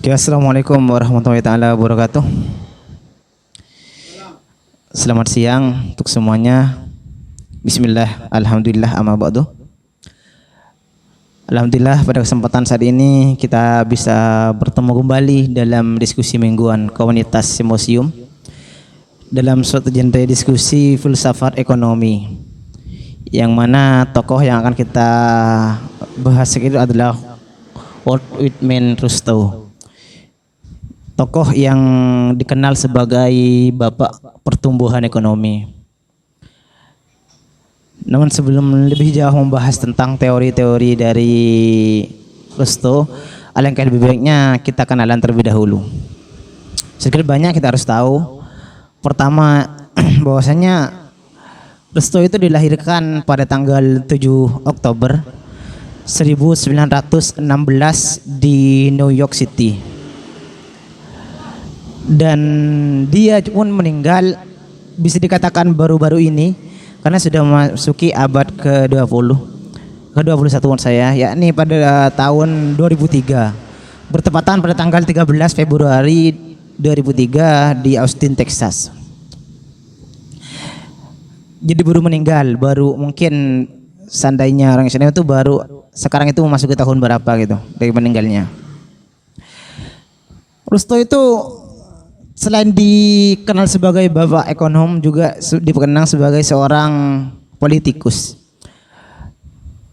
Oke, assalamualaikum warahmatullahi taala wabarakatuh. Selamat siang untuk semuanya. Bismillah, alhamdulillah, amma ba'du. Alhamdulillah pada kesempatan saat ini kita bisa bertemu kembali dalam diskusi mingguan komunitas Simposium dalam suatu genre diskusi filsafat ekonomi, yang mana tokoh yang akan kita bahas itu adalah Walt Whitman Rostow. Tokoh yang dikenal sebagai bapak pertumbuhan ekonomi. Namun sebelum lebih jauh membahas tentang teori-teori dari Rostow, alangkah lebih baiknya kita kenalan terlebih dahulu. Sedikit banyak kita harus tahu. Pertama, bahwasanya Rostow itu dilahirkan pada tanggal 7 Oktober 1916 di New York City. Dan dia pun meninggal bisa dikatakan baru-baru ini karena sudah memasuki abad ke-20 ke-21 saya, yakni pada tahun 2003, bertepatan pada tanggal 13 Februari 2003 di Austin, Texas. Jadi baru meninggal, baru mungkin seandainya orang Indonesia itu baru sekarang itu memasuki tahun berapa gitu dari meninggalnya. Rostow itu selain dikenal sebagai bapak ekonom, juga dikenal sebagai seorang politikus.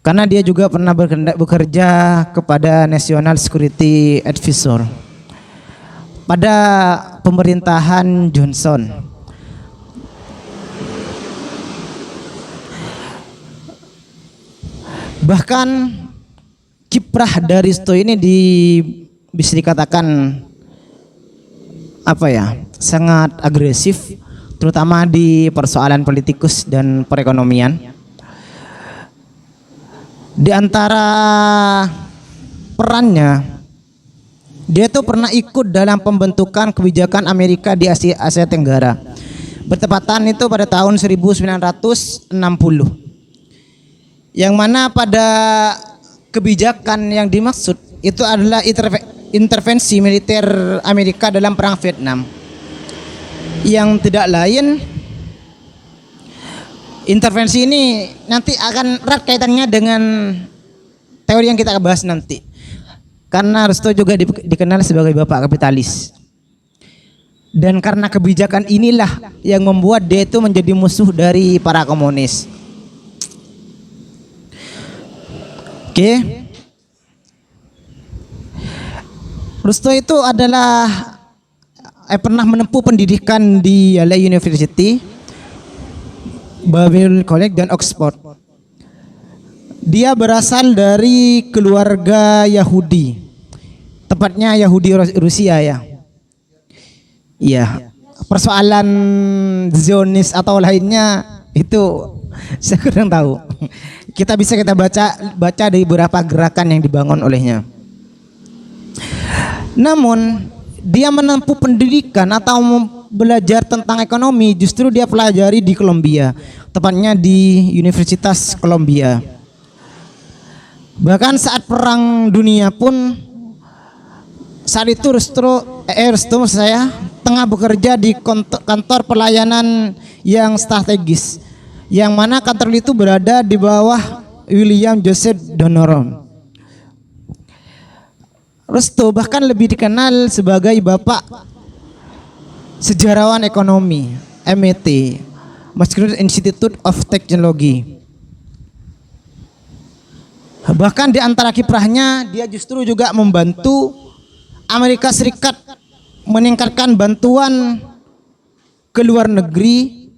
Karena dia juga pernah bekerja kepada National Security Advisor pada pemerintahan Johnson. Bahkan kiprah dari Rostow ini bisa dikatakan sangat agresif, terutama di persoalan politikus dan perekonomian. Di antara perannya, dia tuh pernah ikut dalam pembentukan kebijakan Amerika di Asia Tenggara, bertepatan itu pada tahun 1960, yang mana pada kebijakan yang dimaksud itu adalah intervensi militer Amerika dalam perang Vietnam, yang tidak lain, intervensi ini nanti akan erat kaitannya dengan teori yang kita bahas nanti, karena Rostow juga dikenal sebagai bapak kapitalis, dan karena kebijakan inilah yang membuat dia itu menjadi musuh dari para komunis. Oke. Rostow itu adalah pernah menempuh pendidikan di Yale University, Balliol College dan Oxford. Dia berasal dari keluarga Yahudi, tepatnya Yahudi Rusia ya. Iya, persoalan Zionis atau lainnya itu saya kurang tahu. Kita baca dari beberapa gerakan yang dibangun olehnya. Namun dia menempuh pendidikan atau belajar tentang ekonomi justru dia pelajari di Columbia, tepatnya di Universitas Columbia. Bahkan saat Perang Dunia pun, saat itu Rostow tengah bekerja di kantor pelayanan yang strategis, yang mana kantor itu berada di bawah William Joseph Donovan. Rostow bahkan lebih dikenal sebagai bapak sejarawan ekonomi, MIT, Massachusetts Institute of Technology. Bahkan di antara kiprahnya, dia justru juga membantu Amerika Serikat meningkatkan bantuan ke luar negeri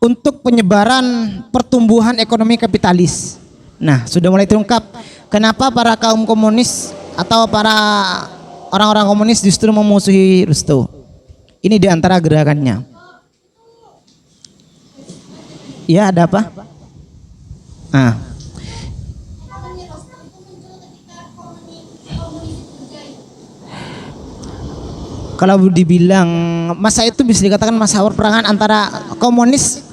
untuk penyebaran pertumbuhan ekonomi kapitalis. Nah, sudah mulai terungkap kenapa para kaum komunis atau para orang-orang komunis justru memusuhi Rostow. Ini di antara gerakannya. Ya, ada apa? Kalau dibilang masa itu bisa dikatakan masa perperangan antara komunis,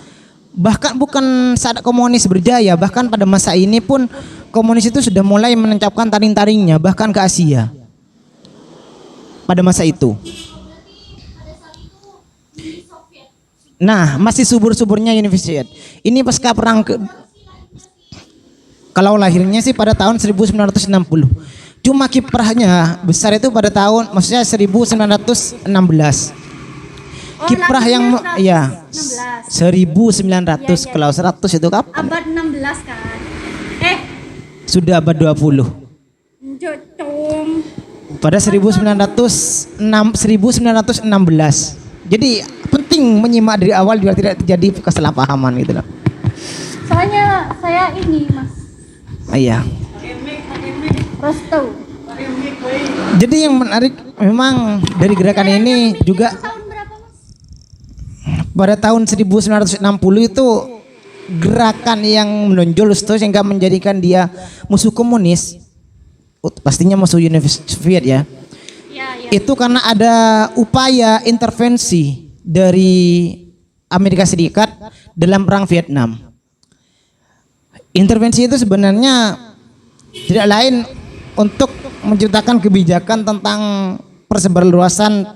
bahkan bukan saat komunis berjaya, bahkan pada masa ini pun komunis itu sudah mulai menancapkan taring-taringnya bahkan ke Asia. pada masa itu. Nah, masih subur-suburnya Uni Soviet. Ini pasca perang kalau lahirnya sih pada tahun 1960. Cuma kiprahnya besar itu pada tahun maksudnya 1916. Kiprah yang ya 1900 kalau 100 itu kapan? Abad 16 kan. Sudah abad 20. Pada 1916. Jadi penting menyimak dari awal biar tidak terjadi kesalahpahaman gitu loh. Soalnya saya ini Mas Iya. Restu. Jadi yang menarik memang dari gerakan ini juga Tahun berapa Mas? pada tahun 1960 itu gerakan yang menonjol sehingga menjadikan dia musuh komunis. Pastinya musuh Uni Soviet ya. Ya. Itu karena ada upaya intervensi dari Amerika Serikat dalam perang Vietnam. Intervensi itu sebenarnya tidak lain untuk menciptakan kebijakan tentang persebarluasan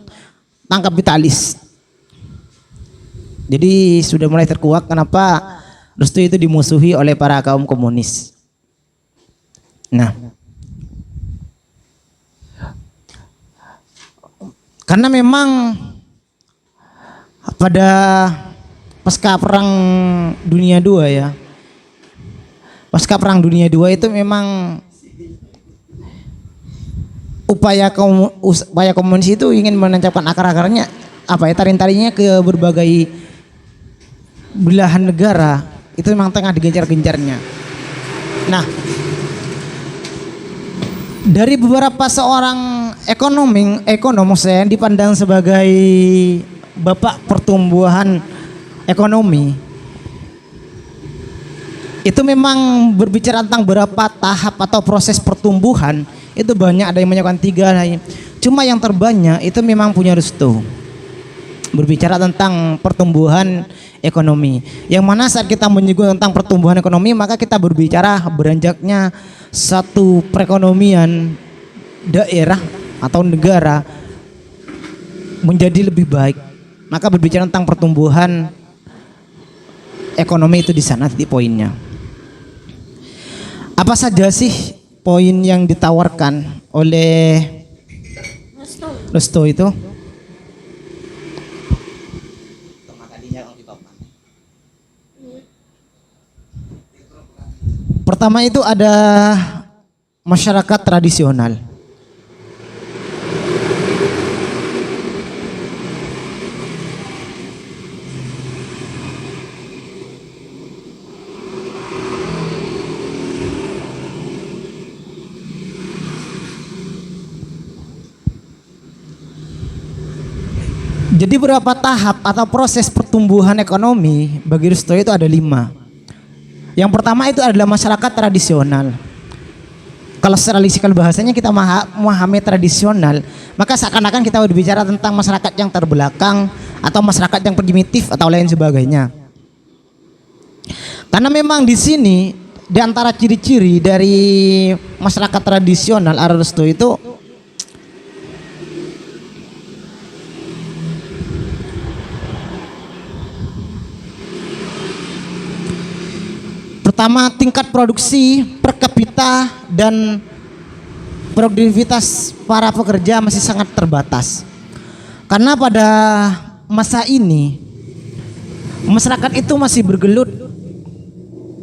tangkap kapitalis. Jadi sudah mulai terkuak kenapa restu itu dimusuhi oleh para kaum komunis. Nah, karena memang pada pasca perang dunia II ya, pasca perang dunia II itu memang upaya komunis itu ingin menancapkan akar-akarnya taring-taringnya ke berbagai belahan negara. Itu memang tengah digencar-gencarnya. Nah, dari beberapa seorang ekonom saya yang dipandang sebagai bapak pertumbuhan ekonomi, itu memang berbicara tentang berapa tahap atau proses pertumbuhan. Itu banyak, ada yang menyebutkan 3. Cuma yang terbanyak itu memang punya restu, berbicara tentang pertumbuhan ekonomi. Yang mana saat kita menyinggung tentang pertumbuhan ekonomi, maka kita berbicara beranjaknya satu perekonomian daerah atau negara menjadi lebih baik. Maka berbicara tentang pertumbuhan ekonomi itu di sana titik poinnya. Apa saja sih poin yang ditawarkan oleh Restu itu? Pertama itu ada masyarakat tradisional. Jadi beberapa tahap atau proses pertumbuhan ekonomi bagi Restu itu ada 5. Yang pertama itu adalah masyarakat tradisional. Kalau secara leksikal bahasanya kita memahami tradisional, maka seakan-akan kita berbicara tentang masyarakat yang terbelakang atau masyarakat yang primitif atau lain sebagainya. Karena memang di sini di antara ciri-ciri dari masyarakat tradisional Restu itu pertama, tingkat produksi per kapita dan produktivitas para pekerja masih sangat terbatas. Karena pada masa ini masyarakat itu masih bergelut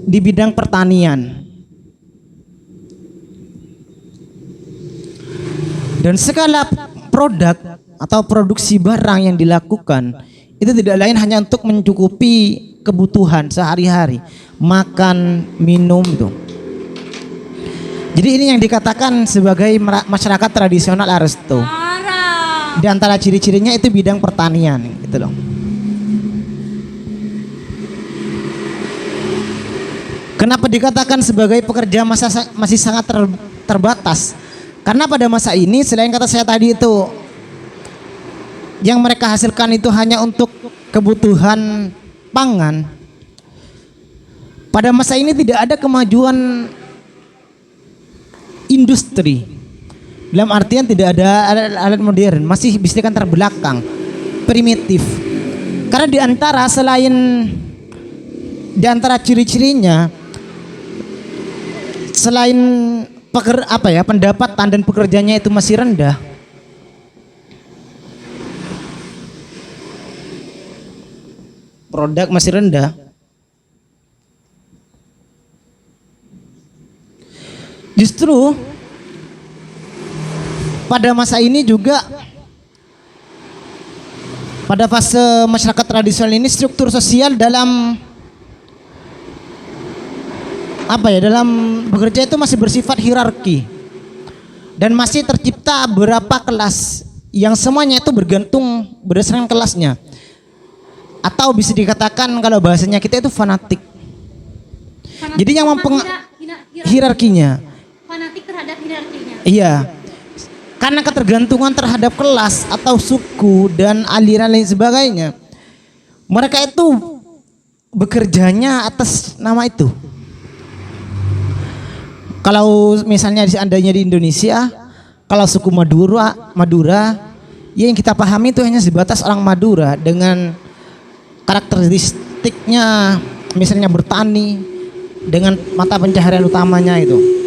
di bidang pertanian. Dan segala produk atau produksi barang yang dilakukan itu tidak lain hanya untuk mencukupi kebutuhan sehari-hari, makan, minum itu. Jadi ini yang dikatakan sebagai masyarakat tradisional Restu. Di antara ciri-cirinya itu bidang pertanian, gitu loh. Kenapa dikatakan sebagai pekerja masih sangat terbatas? Karena pada masa ini selain kata saya tadi itu yang mereka hasilkan itu hanya untuk kebutuhan pangan. Pada masa ini tidak ada kemajuan industri. Dalam artian tidak ada alat modern, masih bisa dikatakan terbelakang, primitif. Karena di antara ciri-cirinya, selain pendapatan dan pekerjaannya itu masih rendah, produk masih rendah, justru pada masa ini juga, pada fase masyarakat tradisional ini, struktur sosial dalam dalam bekerja itu masih bersifat hierarki dan masih tercipta beberapa kelas yang semuanya itu bergantung berdasarkan kelasnya, atau bisa dikatakan kalau bahasanya kita itu fanatik. Jadi yang hierarkinya. Fanatik terhadap hierarkinya. Iya. Karena ketergantungan terhadap kelas atau suku dan aliran lain sebagainya, mereka itu bekerjanya atas nama itu. Kalau misalnya seandainya di Indonesia, kalau suku Madura, ya yang kita pahami itu hanya sebatas orang Madura dengan karakteristiknya, misalnya bertani dengan mata pencaharian utamanya itu.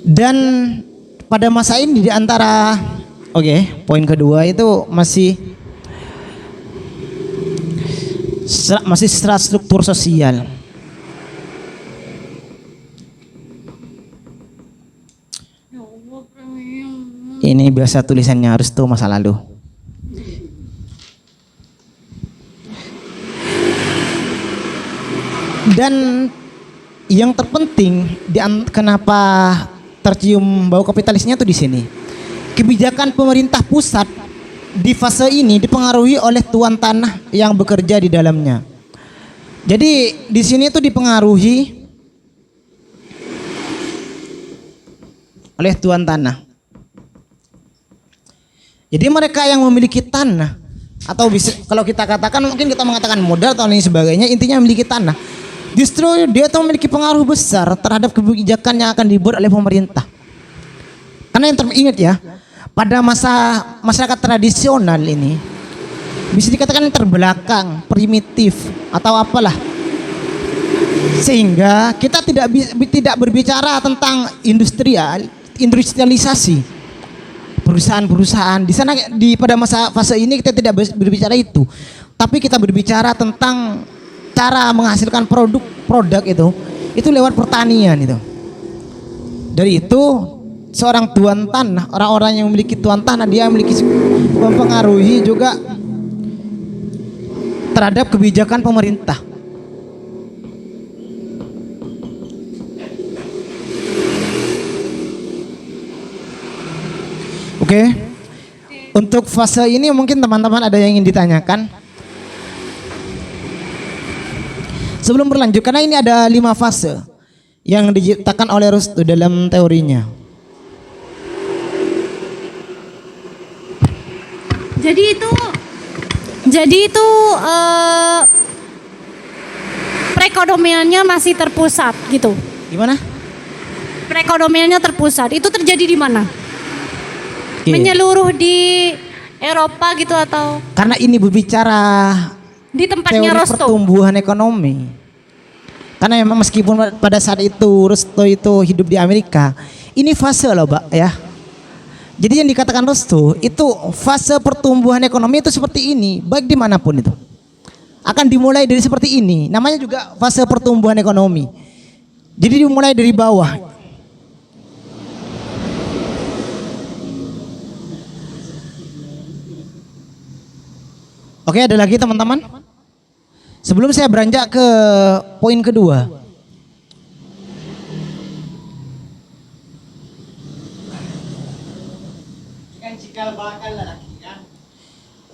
Dan pada masa ini di antara poin kedua itu masih secara struktur sosial. Ini biasa tulisannya harus tuh masa lalu. Dan yang terpenting kenapa tercium bau kapitalisnya tuh di sini. Kebijakan pemerintah pusat di fase ini dipengaruhi oleh tuan tanah yang bekerja di dalamnya. Jadi di sini itu dipengaruhi oleh tuan tanah. Jadi mereka yang memiliki tanah, atau bisa kalau kita katakan, mungkin kita mengatakan modal atau lain sebagainya, intinya memiliki tanah. Justru dia tuh memiliki pengaruh besar terhadap kebijakan yang akan dibuat oleh pemerintah. Karena yang teringat ya, pada masa masyarakat tradisional ini bisa dikatakan terbelakang, primitif atau apalah, sehingga kita tidak berbicara tentang industrialisasi perusahaan-perusahaan di sana. Pada masa fase ini kita tidak berbicara itu, tapi kita berbicara tentang cara menghasilkan produk itu lewat pertanian itu. Dari itu seorang tuan tanah, orang-orang yang memiliki tuan tanah, dia mempengaruhi juga terhadap kebijakan pemerintah. Oke. Untuk fase ini mungkin teman-teman ada yang ingin ditanyakan sebelum berlanjut, karena ini ada 5 fase yang diciptakan oleh Rustu dalam teorinya. Jadi itu perekonomiannya masih terpusat gitu. Gimana? Perekonomiannya terpusat. Itu terjadi di mana? Menyeluruh di Eropa gitu atau? Karena ini berbicara Di tempatnya teori Rosto. pertumbuhan ekonomi. Karena memang meskipun pada saat itu Rosto itu hidup di Amerika, ini fase loh, Mbak ya. Jadi yang dikatakan Rosto itu fase pertumbuhan ekonomi itu seperti ini, baik dimanapun itu akan dimulai dari seperti ini. Namanya juga fase pertumbuhan ekonomi. Jadi dimulai dari bawah. Oke, ada lagi teman-teman? Sebelum saya beranjak ke poin kedua.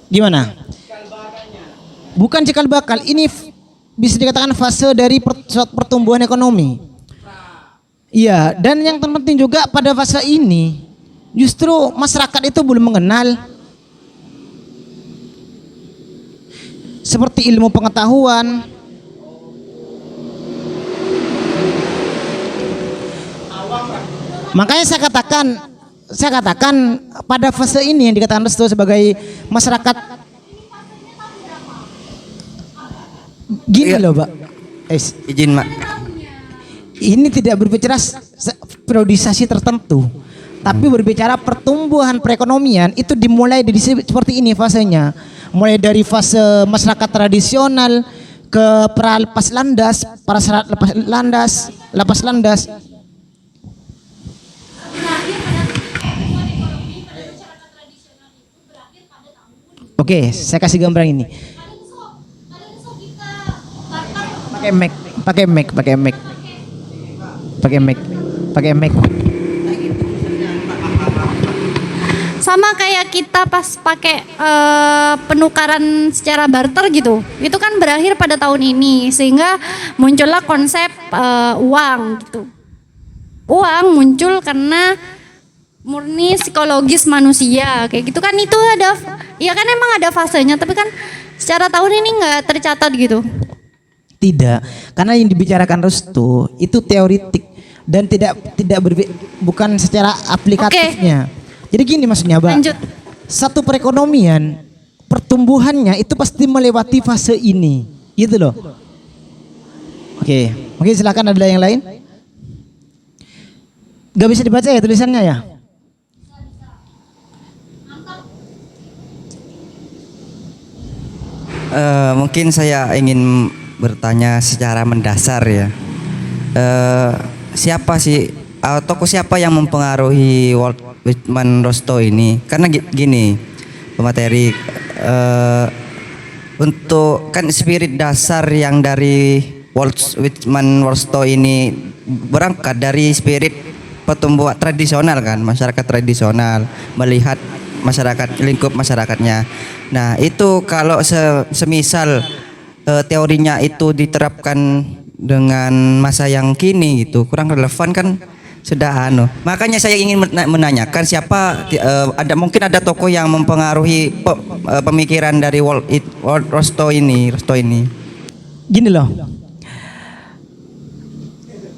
Gimana? Bukan cikal bakal, ini bisa dikatakan fase dari pertumbuhan ekonomi. Iya, dan yang terpenting juga pada fase ini justru masyarakat itu belum mengenal seperti ilmu pengetahuan, makanya saya katakan pada fase ini yang dikatakan Restu sebagai masyarakat gini loh Pak. Izin Mak. Ini tidak berbicara periodisasi tertentu, tapi berbicara pertumbuhan perekonomian itu dimulai dari seperti ini fasenya. Mulai dari fase masyarakat tradisional ke lepas landas, para syarat lepas landas. Oke, saya kasih gambaran ini. Pakai mic. Sama kayak kita pas pakai penukaran secara barter gitu. Itu kan berakhir pada tahun ini sehingga muncullah konsep uang gitu. Uang muncul karena murni psikologis manusia kayak gitu kan, itu ada ya kan, emang ada fasenya, tapi kan secara tahun ini nggak tercatat gitu. Tidak, karena yang dibicarakan Restu itu teoritik dan bukan secara aplikatifnya. Jadi gini maksudnya, Mbak. Lanjut. Satu perekonomian pertumbuhannya itu pasti melewati fase ini, gitu loh. Oke, mungkin silakan ada yang lain. Gak bisa dibaca ya tulisannya ya? Mungkin saya ingin bertanya secara mendasar ya. Siapa sih tokoh siapa yang mempengaruhi Walt Whitman Rostow ini? Karena gini, pemateri, untuk kan spirit dasar yang dari Walt Whitman Rostow ini berangkat dari spirit pertumbuhan tradisional kan, masyarakat tradisional, melihat masyarakat, lingkup masyarakatnya. Nah itu kalau semisal teorinya itu diterapkan dengan masa yang kini gitu, kurang relevan kan, sudah Makanya saya ingin menanyakan siapa mungkin ada tokoh yang mempengaruhi pemikiran dari Walt Rostow ini. Gini loh.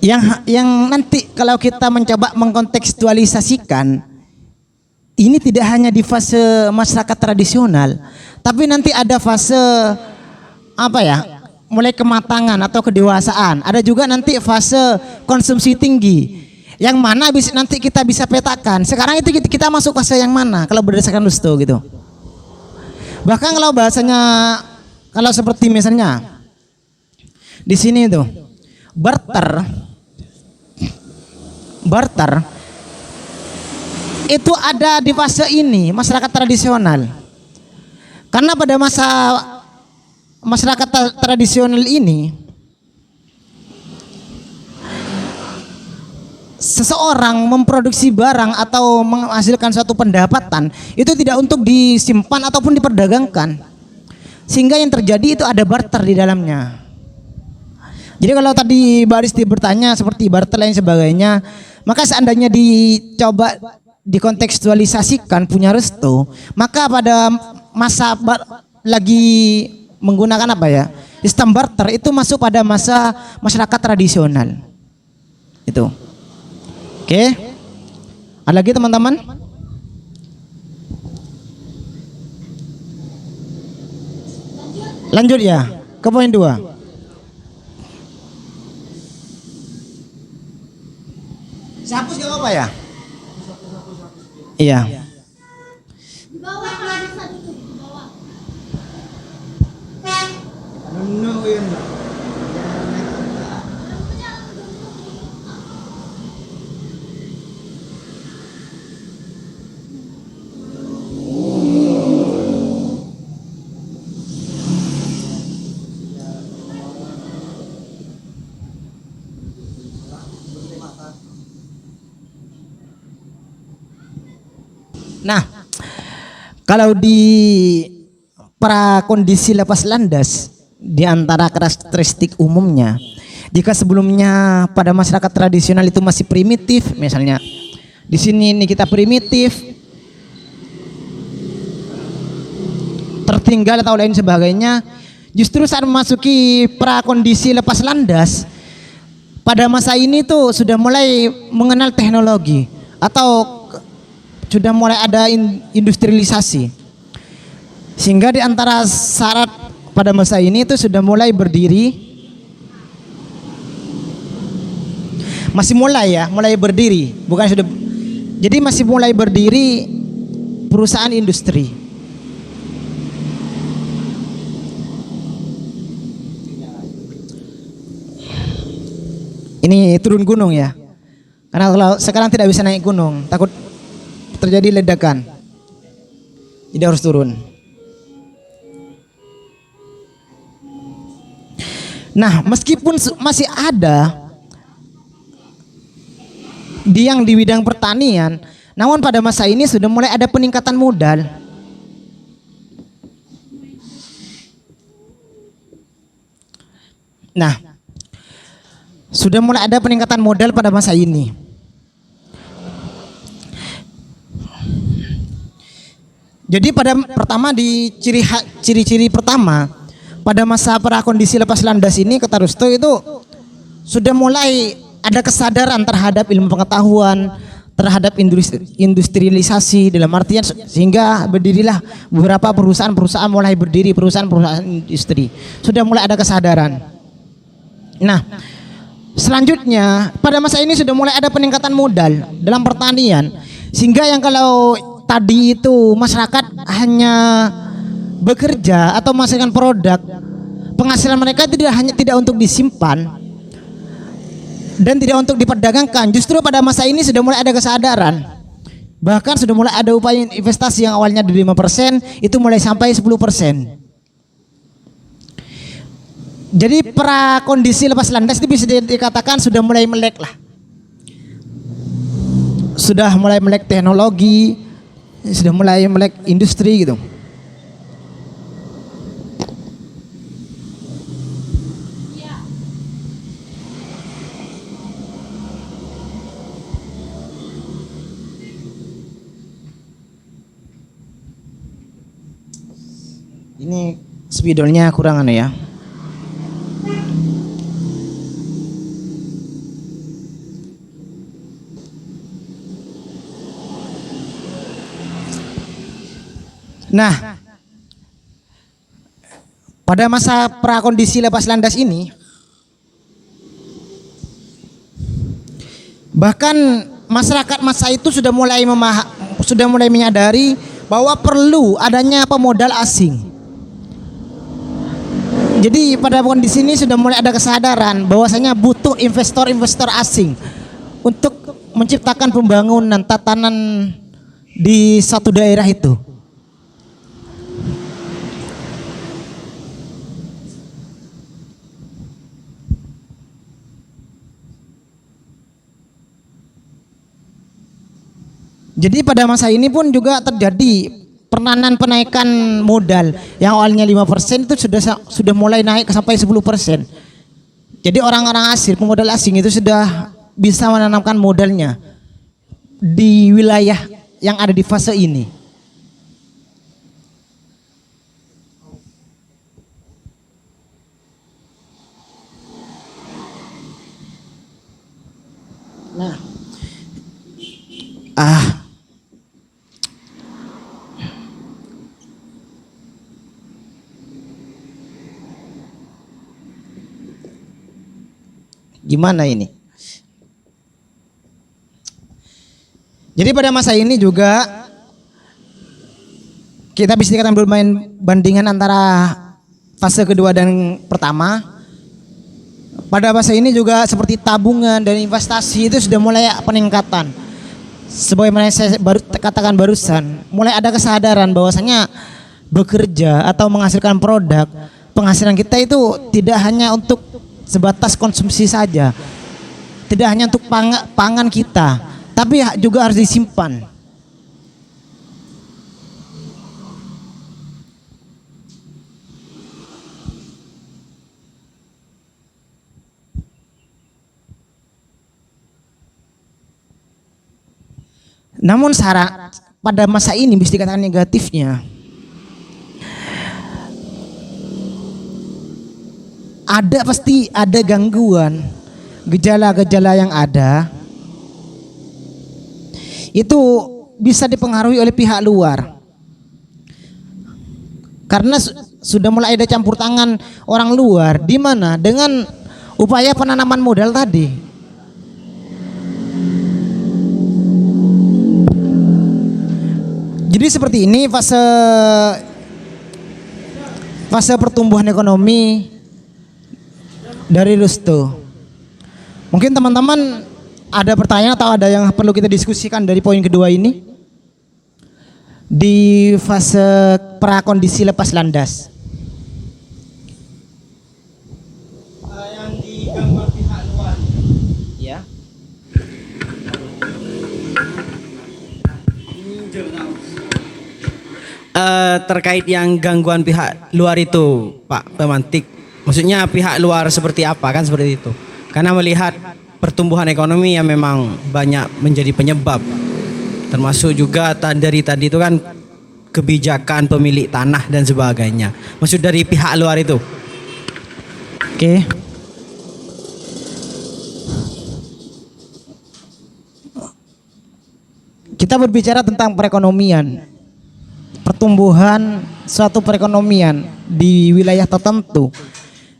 Yang nanti kalau kita mencoba mengkontekstualisasikan, ini tidak hanya di fase masyarakat tradisional, tapi nanti ada fase mulai kematangan atau kedewasaan. Ada juga nanti fase konsumsi tinggi, yang mana nanti kita bisa petakan. Sekarang itu kita masuk fase yang mana kalau berdasarkan Restow gitu. Bahkan kalau bahasanya, kalau seperti misalnya di sini itu barter itu ada di fase ini masyarakat tradisional. Karena pada masa masyarakat tradisional ini, seseorang memproduksi barang atau menghasilkan suatu pendapatan itu tidak untuk disimpan ataupun diperdagangkan, sehingga yang terjadi itu ada barter di dalamnya. Jadi kalau tadi Baristi bertanya seperti barter lain sebagainya, maka seandainya dicoba dikontekstualisasikan punya Restow, maka pada masa lagi menggunakan sistem barter itu masuk pada masa masyarakat tradisional itu. Oke, ada lagi teman-teman? Lanjut ya ke poin 2. Saya hapus gak apa ya? Iya. Di bawah kalau bisa duduk di bawah. Nah, kalau di para kondisi lepas landas, di antara karakteristik umumnya, jika sebelumnya pada masyarakat tradisional itu masih primitif, misalnya di sini ini kita primitif, tertinggal atau lain sebagainya, Justru saat memasuki prakondisi lepas landas, pada masa ini tuh sudah mulai mengenal teknologi atau sudah mulai ada industrialisasi. Sehingga di antara syarat pada masa ini itu sudah mulai berdiri, masih mulai ya, mulai berdiri, bukan sudah. Jadi masih mulai berdiri perusahaan industri. Ini turun gunung ya. Karena kalau sekarang tidak bisa naik gunung, takut terjadi ledakan. Jadi harus turun. Nah, meskipun masih ada yang di bidang pertanian, namun pada masa ini sudah mulai ada peningkatan modal. Nah, sudah mulai ada peningkatan modal pada masa ini. Jadi pada pertama di ciri-ciri pertama pada masa prakondisi lepas landas ini kata Rusto itu sudah mulai ada kesadaran terhadap ilmu pengetahuan, terhadap industrialisasi dalam artian sehingga berdirilah beberapa perusahaan-perusahaan mulai berdiri, perusahaan-perusahaan industri. Sudah mulai ada kesadaran. Nah, selanjutnya pada masa ini sudah mulai ada peningkatan modal dalam pertanian sehingga yang kalau tadi itu masyarakat hanya bekerja atau menghasilkan produk, penghasilan mereka tidak untuk disimpan dan tidak untuk diperdagangkan. Justru pada masa ini sudah mulai ada kesadaran, bahkan sudah mulai ada upaya investasi yang awalnya dari 5% itu mulai sampai 10%. Jadi prakondisi lepas landas itu bisa dikatakan sudah mulai melek lah. Sudah mulai melek teknologi, sudah mulai melek industri gitu. Ini spidolnya kurang ya. Nah, pada masa prakondisi lepas landas ini, bahkan masyarakat masa itu sudah mulai menyadari bahwa perlu adanya pemodal asing. Jadi pada kondisi ini sudah mulai ada kesadaran bahwasanya butuh investor-investor asing untuk menciptakan pembangunan tatanan di satu daerah itu. Jadi pada masa ini pun juga terjadi penaikan modal yang awalnya 5% itu sudah mulai naik sampai 10%. Jadi orang-orang asing, pemodal asing itu sudah bisa menanamkan modalnya di wilayah yang ada di fase ini. Nah, gimana ini? Jadi pada masa ini juga kita bisa dikatakan bermain bandingan antara fase kedua dan pertama. Pada masa ini juga seperti tabungan dan investasi itu sudah mulai peningkatan. Sebagaimana saya katakan barusan, mulai ada kesadaran bahwasanya bekerja atau menghasilkan produk, penghasilan kita itu tidak hanya untuk sebatas konsumsi saja, tidak hanya untuk pangan kita, tapi juga harus disimpan. Namun syarat pada masa ini bisa dikatakan negatifnya, ada pasti ada gangguan, gejala-gejala yang ada itu bisa dipengaruhi oleh pihak luar. Karena sudah mulai ada campur tangan orang luar, di mana dengan upaya penanaman modal tadi. Jadi seperti ini fase pertumbuhan ekonomi dari Rusto. Mungkin teman-teman ada pertanyaan atau ada yang perlu kita diskusikan dari poin kedua ini? Di fase prakondisi lepas landas. Yang digambar pihak luar. Ya. Terkait yang gangguan pihak luar itu, Pak Pemantik, maksudnya pihak luar seperti apa, kan seperti itu? Karena melihat pertumbuhan ekonomi yang memang banyak menjadi penyebab, termasuk juga dari tadi itu kan kebijakan pemilik tanah dan sebagainya. Maksud dari pihak luar itu. Oke. Kita berbicara tentang perekonomian. Pertumbuhan suatu perekonomian di wilayah tertentu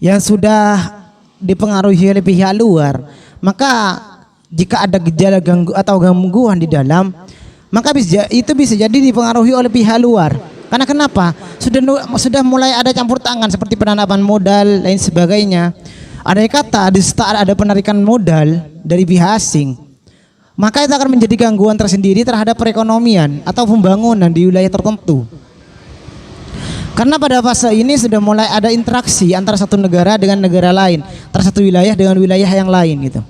yang sudah dipengaruhi oleh pihak luar, maka jika ada gejala gangguan di dalam, maka itu bisa jadi dipengaruhi oleh pihak luar. Karena kenapa? Sudah mulai ada campur tangan seperti penanaman modal lain sebagainya. Andai kata di saat ada penarikan modal dari pihak asing, maka itu akan menjadi gangguan tersendiri terhadap perekonomian atau pembangunan di wilayah tertentu. Karena pada fase ini sudah mulai ada interaksi antara satu negara dengan negara lain, antara satu wilayah dengan wilayah yang lain gitu.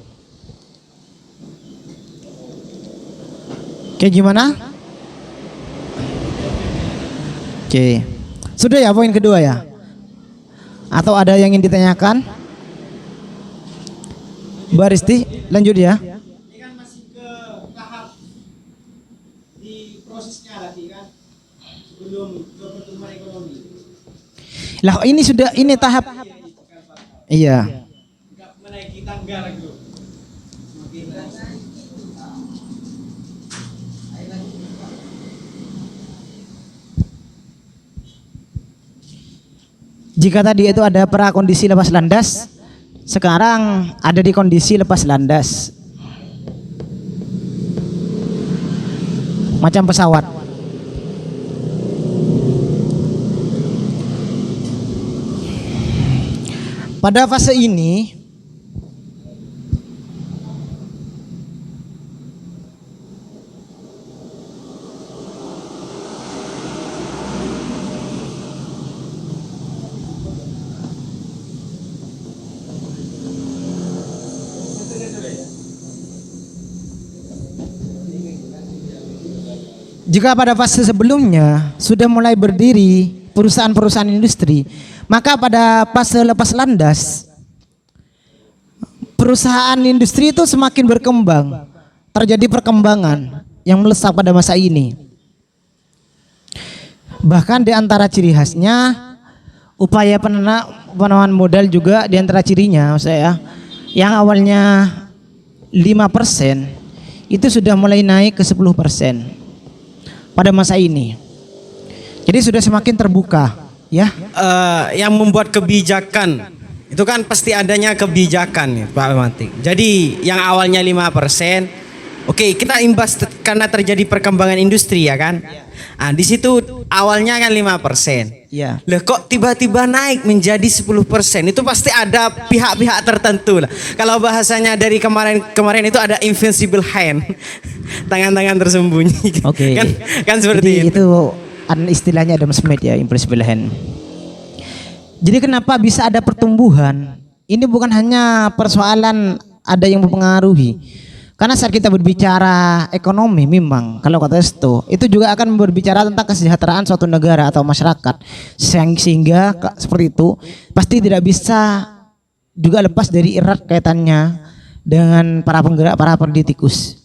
Oke, gimana? Oke. Sudah ya poin kedua ya? Atau ada yang ingin ditanyakan? Bu Aristi, lanjut ya. Lah ini sudah tahap. Iya. Jika tadi itu ada prakondisi lepas landas, sekarang ada di kondisi lepas landas. Macam pesawat. Pada fase ini jika pada fase sebelumnya sudah mulai berdiri perusahaan-perusahaan industri, maka pada fase lepas landas perusahaan industri itu semakin berkembang, terjadi perkembangan yang melesat pada masa ini. Bahkan di antara ciri khasnya upaya penanaman modal juga di antara cirinya, saya yang awalnya 5% itu sudah mulai naik ke 10% pada masa ini. Jadi sudah semakin terbuka, ya. Yang membuat kebijakan itu kan pasti adanya kebijakan nih, Pak Pemantik. Jadi yang awalnya 5%, oke, kita imbas karena terjadi perkembangan industri ya kan. Nah, di situ awalnya kan 5%. Ya. Loh kok tiba-tiba naik menjadi 10%? Itu pasti ada pihak-pihak tertentu lah. Kalau bahasanya dari kemarin itu ada invincible hand. Tangan-tangan tersembunyi. Oke. Kan seperti itu istilahnya Adam Smith ya, invisible hand. Jadi kenapa bisa ada pertumbuhan? Ini bukan hanya persoalan ada yang mempengaruhi. Karena saat kita berbicara ekonomi, memang kalau kata itu juga akan berbicara tentang kesejahteraan suatu negara atau masyarakat. Sehingga seperti itu pasti tidak bisa juga lepas dari erat kaitannya dengan para penggerak, para politikus.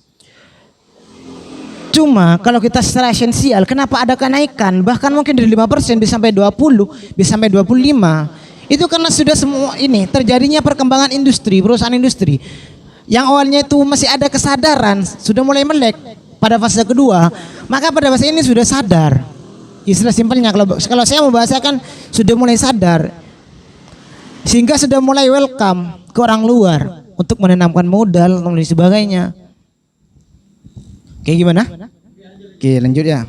Cuma kalau kita secara esensial, kenapa ada kenaikan bahkan mungkin dari 5% bisa sampai 20, bisa sampai 25. Itu karena sudah semua ini terjadinya perkembangan industri, perusahaan industri. Yang awalnya itu masih ada kesadaran, sudah mulai melek pada fase kedua, maka pada fase ini sudah sadar. Istilah simpelnya kalau saya membahasakan sudah mulai sadar. Sehingga sudah mulai welcome ke orang luar untuk menanamkan modal dan sebagainya. Kayak gimana? Oke, lanjut ya.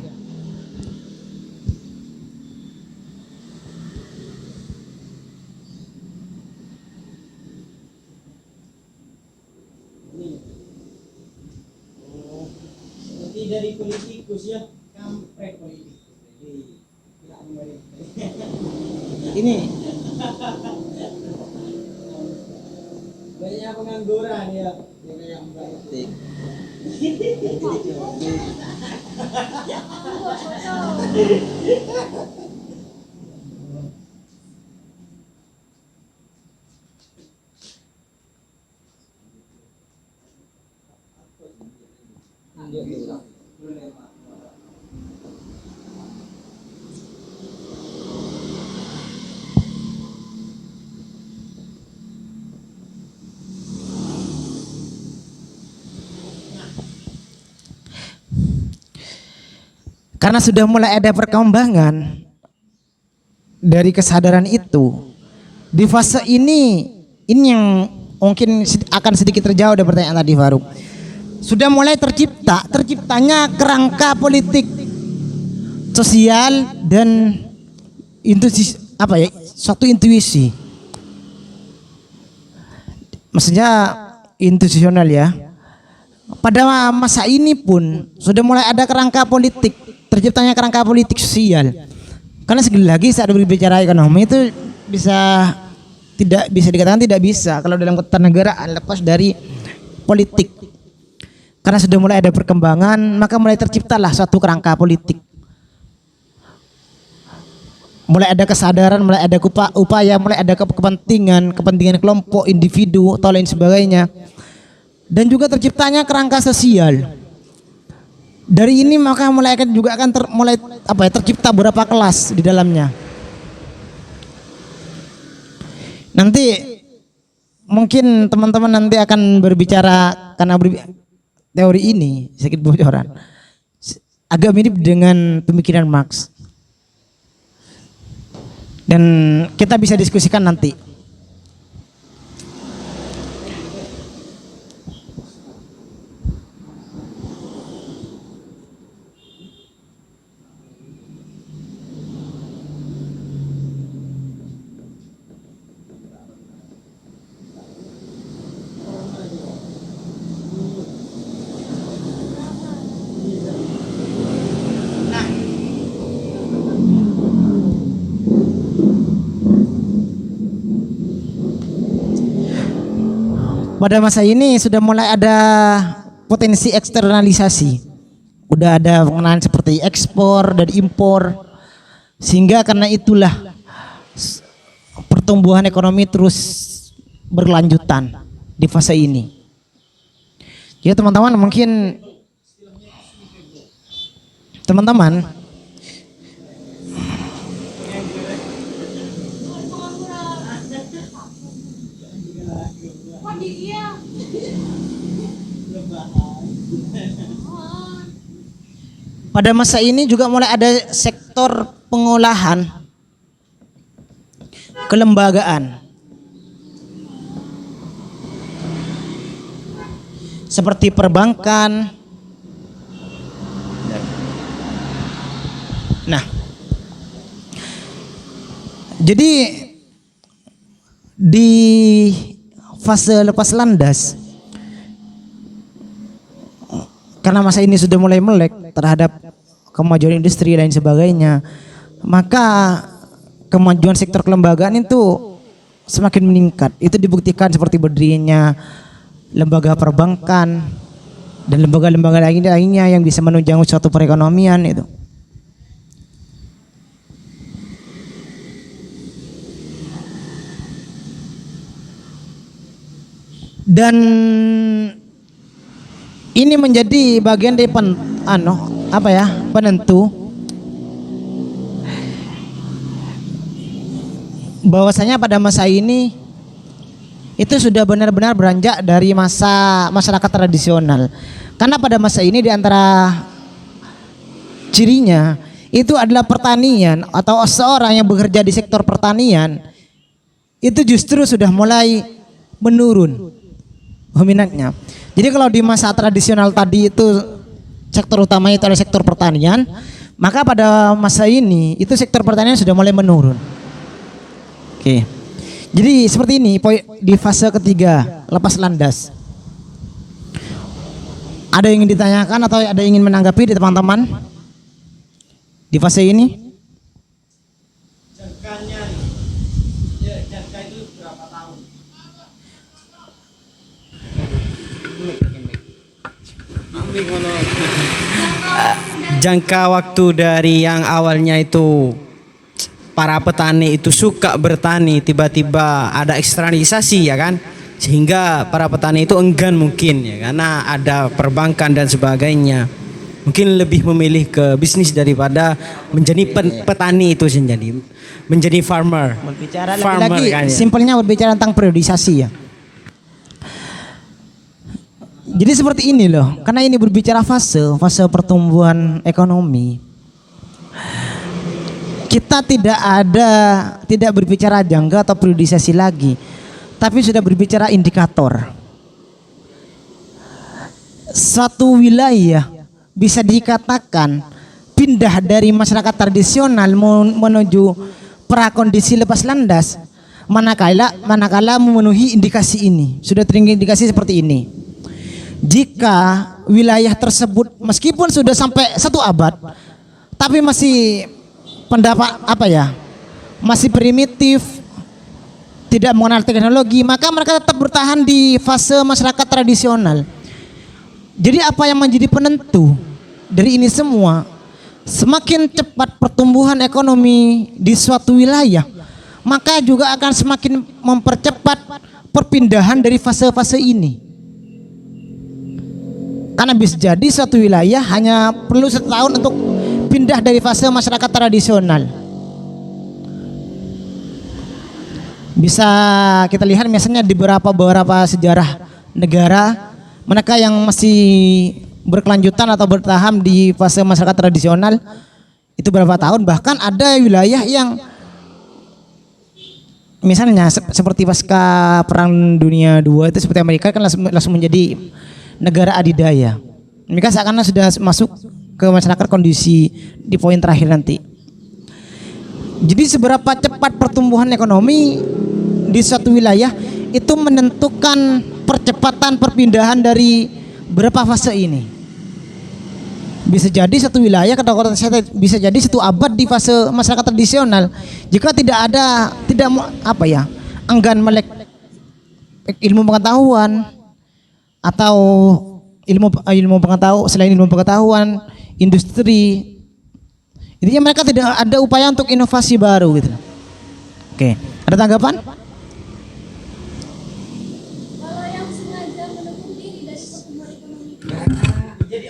Dari politikus ya, kampret politikus. Ini Banyak pengangguran ya, yang politik. karena sudah mulai ada perkembangan dari kesadaran itu di fase ini yang mungkin akan sedikit terjauh dari pertanyaan tadi Faruk. Sudah mulai terciptanya kerangka politik sosial dan intuisi suatu intuisi. Maksudnya institusional ya. Pada masa ini pun sudah mulai ada kerangka politik, terciptanya kerangka politik sosial. Karena sekali lagi saat berbicara ekonomi itu tidak bisa dikatakan tidak bisa kalau dalam ketatanegaraan lepas dari politik. Karena sudah mulai ada perkembangan, maka mulai terciptalah suatu kerangka politik. Mulai ada kesadaran, mulai ada upaya, mulai ada kepentingan kelompok, individu atau lain sebagainya. Dan juga terciptanya kerangka sosial. Dari ini maka mulai akan tercipta beberapa kelas di dalamnya. Nanti mungkin teman-teman nanti akan berbicara karena teori ini sedikit bocoran. Agak mirip dengan pemikiran Marx. Dan kita bisa diskusikan nanti. Pada masa ini sudah mulai ada potensi eksternalisasi. Udah ada pengenalan seperti ekspor dan impor. Sehingga karena itulah pertumbuhan ekonomi terus berkelanjutan di fase ini. Jadi teman-teman mungkin pada masa ini juga mulai ada sektor pengolahan kelembagaan seperti perbankan. Nah, jadi di fase lepas landas karena masa ini sudah mulai melek terhadap kemajuan industri dan sebagainya, maka kemajuan sektor kelembagaan itu semakin meningkat. Itu dibuktikan seperti berdirinya lembaga perbankan dan lembaga-lembaga lainnya yang bisa menunjang suatu perekonomian itu. Dan ini menjadi bagian dari penentu bahwasanya pada masa ini itu sudah benar-benar beranjak dari masa masyarakat tradisional. Karena pada masa ini di antara cirinya itu adalah pertanian atau seorang yang bekerja di sektor pertanian itu justru sudah mulai menurun minatnya. Jadi kalau di masa tradisional tadi itu sektor utamanya itu adalah sektor pertanian, maka pada masa ini itu sektor pertanian sudah mulai menurun. Oke. Jadi seperti ini di fase ketiga lepas landas. Ada yang ingin ditanyakan atau ada yang ingin menanggapi di teman-teman di fase ini? Jangka itu berapa tahun? Jangka waktu dari yang awalnya itu para petani itu suka bertani, tiba-tiba ada eksternalisasi ya kan, sehingga para petani itu enggan mungkin ya karena ada perbankan dan sebagainya, mungkin lebih memilih ke bisnis daripada menjadi petani itu sendiri, menjadi farmer. Berbicara Farmer lagi-lagi kan ya. simpelnya berbicara tentang periodisasi ya. Jadi seperti ini loh, karena ini berbicara fase pertumbuhan ekonomi. Kita tidak berbicara jangka atau periodisasi lagi, tapi sudah berbicara indikator. Suatu wilayah bisa dikatakan pindah dari masyarakat tradisional menuju prakondisi lepas landas manakala memenuhi indikasi ini. Sudah terindikasi seperti ini. Jika wilayah tersebut meskipun sudah sampai 1 abad tapi masih masih primitif, tidak mengenal teknologi, maka mereka tetap bertahan di fase masyarakat tradisional. Jadi apa yang menjadi penentu dari ini semua, semakin cepat pertumbuhan ekonomi di suatu wilayah, maka juga akan semakin mempercepat perpindahan dari fase-fase ini. Karena bisa jadi suatu wilayah hanya perlu 1 tahun untuk pindah dari fase masyarakat tradisional. Bisa kita lihat misalnya di beberapa sejarah negara mereka yang masih berkelanjutan atau bertahan di fase masyarakat tradisional itu berapa tahun, bahkan ada wilayah yang misalnya seperti pasca Perang Dunia II itu seperti Amerika kan langsung menjadi negara adidaya. Mereka seakan-akan sudah masuk ke masyarakat kondisi di poin terakhir nanti. Jadi seberapa cepat pertumbuhan ekonomi di suatu wilayah itu menentukan percepatan perpindahan dari berapa fase ini. Bisa jadi satu wilayah bisa jadi 1 abad di fase masyarakat tradisional jika enggan melek ilmu pengetahuan atau ilmu pengetahuan, selain ilmu pengetahuan, industri. Intinya mereka tidak ada upaya untuk inovasi baru gitu. Oke, ada tanggapan? Kalau yang sengaja menutup diri dari pertumbuhan ekonomi. Jadi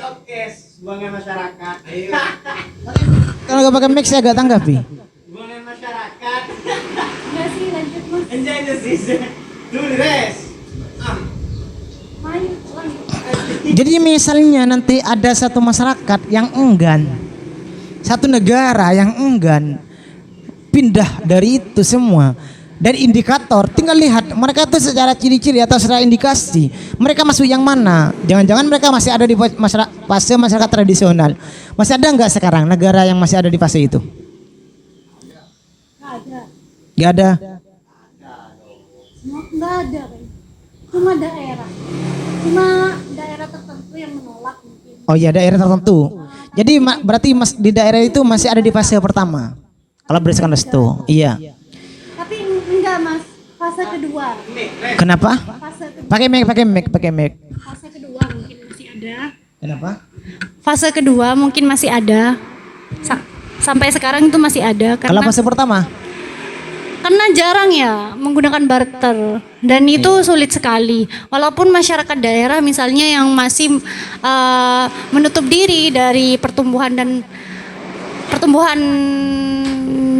hubungan masyarakat. Ayo. Kalau nggak pakai mic saya agak tanggapi. Hubungan masyarakat. Enggak sih, lanjut Mas. Enjoy the season. Do the rest. Main, lanjut. Jadi misalnya nanti ada satu masyarakat yang enggan, satu negara yang enggan pindah dari itu semua. Dan indikator, tinggal lihat mereka itu secara ciri-ciri atau secara indikasi mereka masuk yang mana. Jangan-jangan mereka masih ada di fase masyarakat tradisional. Masih ada nggak sekarang negara yang masih ada di fase itu? Nggak ada. Nggak ada. Semua nggak ada kan. Cuma daerah tertentu yang menolak mungkin. Oh iya, daerah tertentu. Jadi berarti di daerah itu masih ada di fase pertama. Kalau berdasarkan restu, iya. Tapi enggak Mas, fase kedua. Kenapa? Fase kedua. Pakai mic. Fase kedua mungkin masih ada. Kenapa? Fase kedua mungkin masih ada. Sampai sekarang itu masih ada Kalau fase pertama? karena jarang ya menggunakan barter dan itu sulit sekali. Walaupun masyarakat daerah misalnya yang masih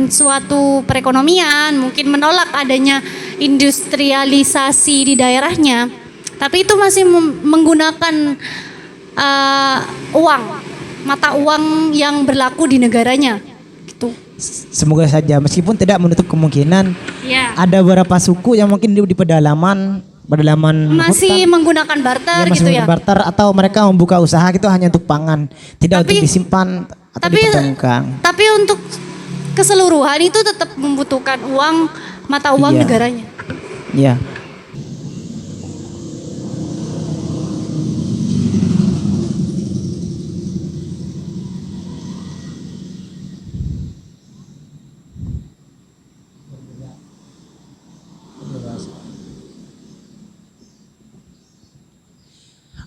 suatu perekonomian, mungkin menolak adanya industrialisasi di daerahnya, tapi itu masih menggunakan uang, mata uang yang berlaku di negaranya gitu. Semoga saja meskipun tidak menutup kemungkinan Ya. ada beberapa suku yang mungkin di pedalaman Masih hutan, menggunakan barter masih gitu ya. barter atau mereka membuka usaha gitu hanya untuk pangan, tidak Tapi- untuk disimpan atau Tapi diperdagangkan. tapi untuk keseluruhan itu tetap membutuhkan uang, mata uang Iya. negaranya. Ya.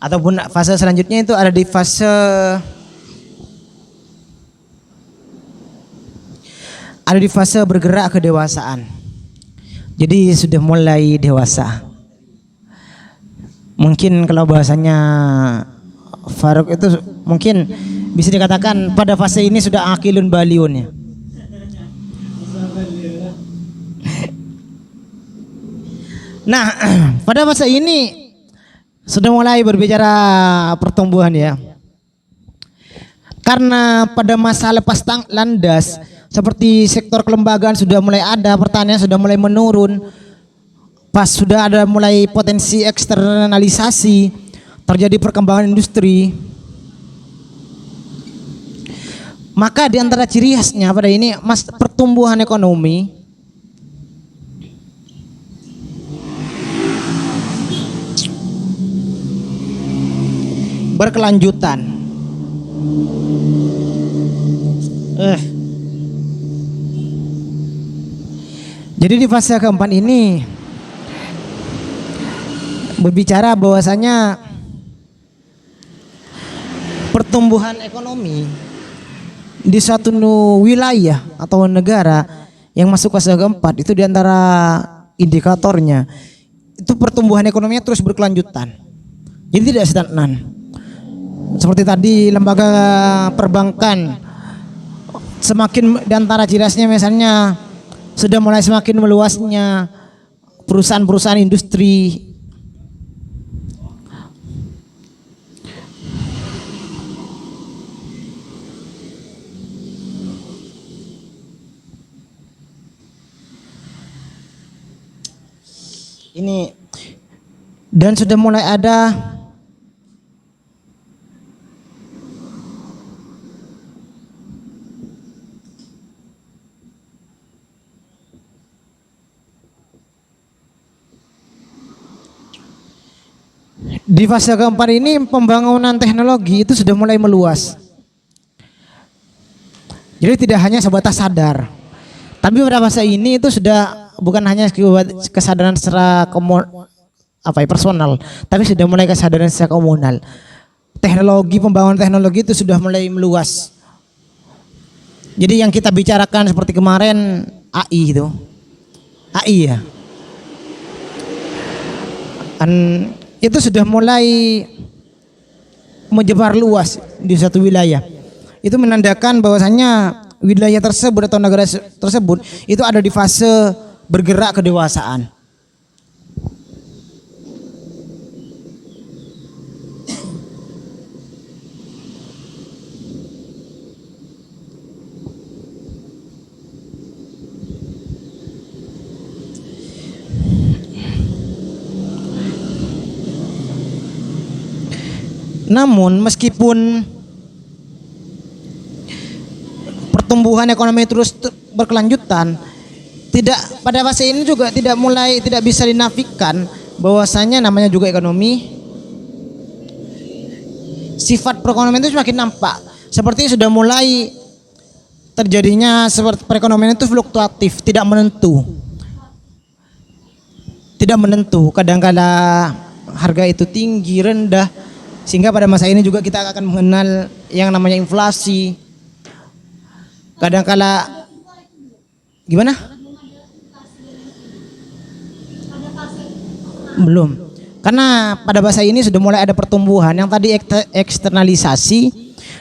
Ataupun fase selanjutnya itu ada di fase bergerak kedewasaan. Jadi sudah mulai dewasa. Mungkin kalau bahasanya Faruk itu mungkin bisa dikatakan pada fase ini sudah akilun baliun ya. Nah, pada fase ini sudah mulai berbicara pertumbuhan ya. Karena pada masa lepas landas seperti sektor kelembagaan sudah mulai ada, pertanian sudah mulai menurun. Pas sudah ada mulai potensi eksternalisasi, terjadi perkembangan industri. Maka di antara ciri khasnya pada ini pertumbuhan ekonomi berkelanjutan. Jadi di fase keempat ini berbicara bahwasanya pertumbuhan ekonomi di suatu wilayah atau negara yang masuk fase keempat itu di antara indikatornya itu pertumbuhan ekonominya terus berkelanjutan. Jadi tidak stagnan. Seperti tadi lembaga perbankan semakin di antara ciri khasnya misalnya sudah mulai semakin meluasnya perusahaan-perusahaan industri. Ini dan sudah mulai ada di fase keempat ini pembangunan teknologi itu sudah mulai meluas. Jadi tidak hanya sebatas sadar, tapi pada fase ini itu sudah bukan hanya kesadaran secara personal, tapi sudah mulai kesadaran secara komunal. Teknologi, pembangunan teknologi itu sudah mulai meluas. Jadi yang kita bicarakan seperti kemarin AI itu, AI ya, itu sudah mulai menyebar luas di satu wilayah. Itu menandakan bahwasanya wilayah tersebut atau negara tersebut itu ada di fase bergerak kedewasaan. Namun meskipun pertumbuhan ekonomi terus berkelanjutan, tidak pada fase ini juga tidak bisa dinafikan bahwasanya namanya juga ekonomi, sifat perekonomian itu semakin nampak. Seperti sudah mulai terjadinya seperti perekonomian itu fluktuatif, tidak menentu. Tidak menentu, kadang-kala harga itu tinggi, rendah. Sehingga pada masa ini juga kita akan mengenal yang namanya inflasi. Kadangkala gimana? Belum. Karena pada masa ini sudah mulai ada pertumbuhan yang tadi eksternalisasi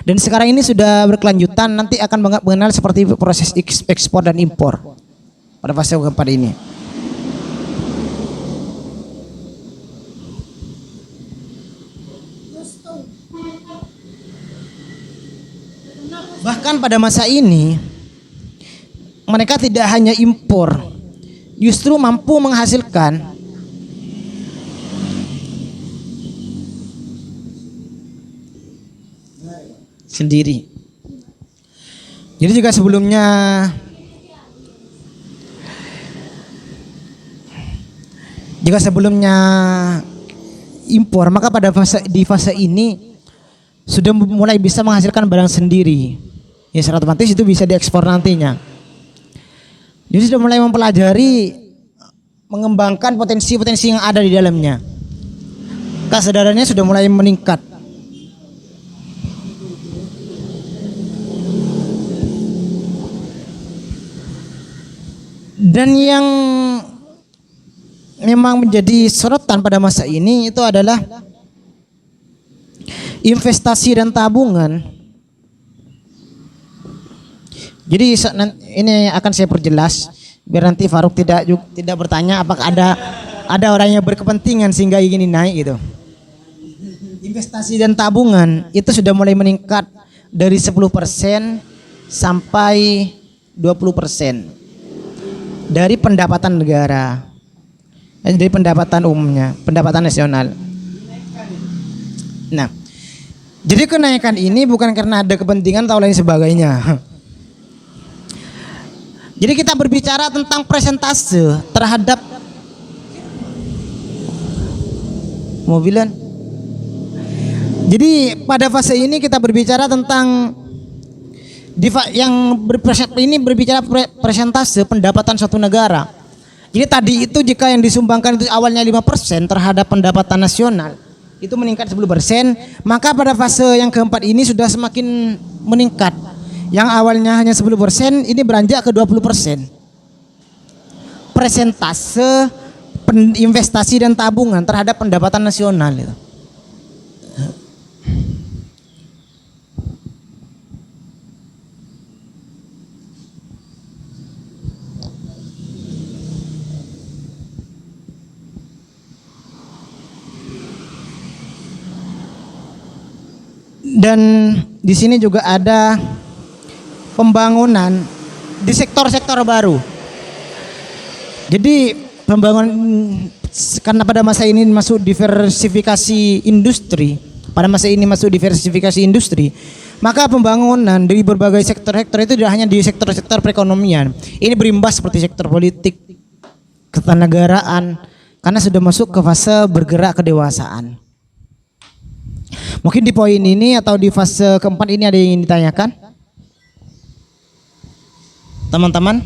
Dan sekarang ini sudah berkelanjutan, nanti akan mengenal seperti proses ekspor dan impor pada fase keempat ini. Bahkan pada masa ini mereka tidak hanya impor, justru mampu menghasilkan sendiri. Jadi juga sebelumnya impor, maka di fase ini sudah mulai bisa menghasilkan barang sendiri. Ya secara otomatis itu bisa diekspor nantinya. Jadi sudah mulai mempelajari, mengembangkan potensi-potensi yang ada di dalamnya. Kesadarannya sudah mulai meningkat. Dan yang memang menjadi sorotan pada masa ini itu adalah investasi dan tabungan. Jadi ini akan saya perjelas biar nanti Faruk tidak bertanya apakah ada orang yang berkepentingan sehingga ingin naik gitu. Investasi dan tabungan itu sudah mulai meningkat dari 10% sampai 20% dari pendapatan negara, dari pendapatan umumnya, pendapatan nasional. Nah, jadi kenaikan ini bukan karena ada kepentingan atau lain sebagainya. Jadi kita berbicara tentang persentase terhadap mobilan. Jadi pada fase ini kita berbicara tentang ini berbicara persentase pendapatan suatu negara. Jadi tadi itu jika yang disumbangkan itu awalnya 5% terhadap pendapatan nasional, itu meningkat 10%, maka pada fase yang keempat ini sudah semakin meningkat. Yang awalnya hanya 10% ini beranjak ke 20%. Persentase investasi dan tabungan terhadap pendapatan nasional itu. Dan di sini juga ada pembangunan di sektor-sektor baru. Jadi pembangunan karena pada masa ini masuk diversifikasi industri, maka pembangunan dari berbagai sektor-sektor itu tidak hanya di sektor-sektor perekonomian. Ini berimbas seperti sektor politik, ketenagaraan, karena sudah masuk ke fase bergerak kedewasaan. Mungkin di poin ini atau di fase keempat ini ada yang ingin ditanyakan? Teman-teman?